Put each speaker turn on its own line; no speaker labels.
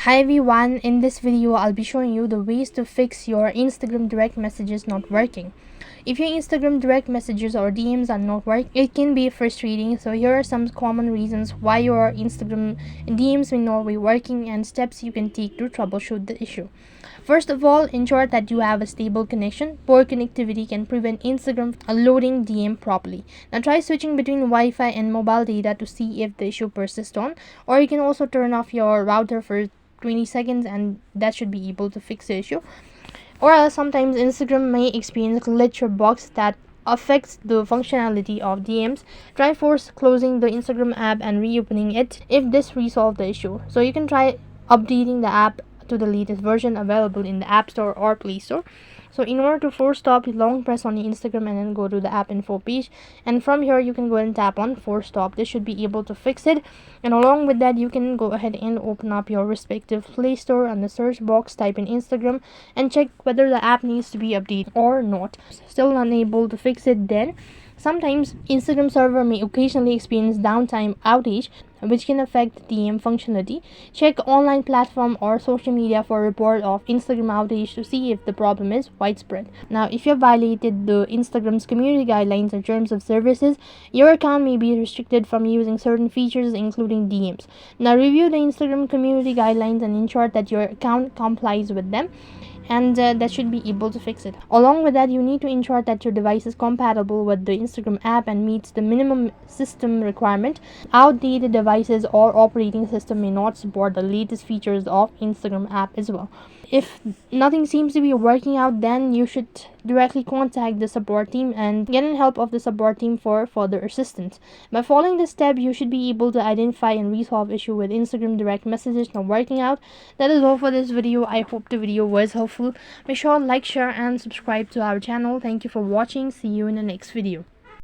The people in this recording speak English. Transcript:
Hi everyone, in this video I'll be showing you the ways to fix your Instagram direct messages not working. If your Instagram direct messages or DMs are not working, it can be frustrating. So here are some common reasons why your Instagram DMs may not be working and steps you can take to troubleshoot the issue. First of all, ensure that you have a stable connection. Poor connectivity can prevent Instagram from loading DM properly. Now try switching between Wi-Fi and mobile data to see if the issue persists on, or you can also turn off your router for 20 seconds and that should be able to fix the issue. Or else sometimes Instagram may experience glitch or bugs that affects the functionality of DMs. Try force closing the Instagram app and reopening it if this resolves the issue. So you can try updating the app to the latest version available in the App Store or Play Store. So in order to force stop, long press on the Instagram and then go to the app info page, and from here you can go and tap on force stop. This should be able to fix it. And along with that, you can go ahead and open up your respective Play Store and the search box, type in Instagram and check whether the app needs to be updated or not. Still unable to fix it, then sometimes Instagram server may occasionally experience downtime outage which can affect DM functionality. Check online platform or social media for a report of Instagram outage to see if the problem is widespread. Now, if you have violated the Instagram's community guidelines and terms of services, your account may be restricted from using certain features including DMs. Now, review the Instagram community guidelines and ensure that your account complies with them, and that should be able to fix it. Along with that, you need to ensure that your device is compatible with the Instagram app and meets the minimum system requirement. Outdated devices or operating system may not support the latest features of Instagram app as well. If nothing seems to be working out, then you should directly contact the support team and get in help of the support team for further assistance. By following this step, you should be able to identify and resolve issue with Instagram direct messages not working out. That is all for this video. I hope the video was helpful. Make sure to like, share and subscribe to our channel. Thank you for watching. See you in the next video.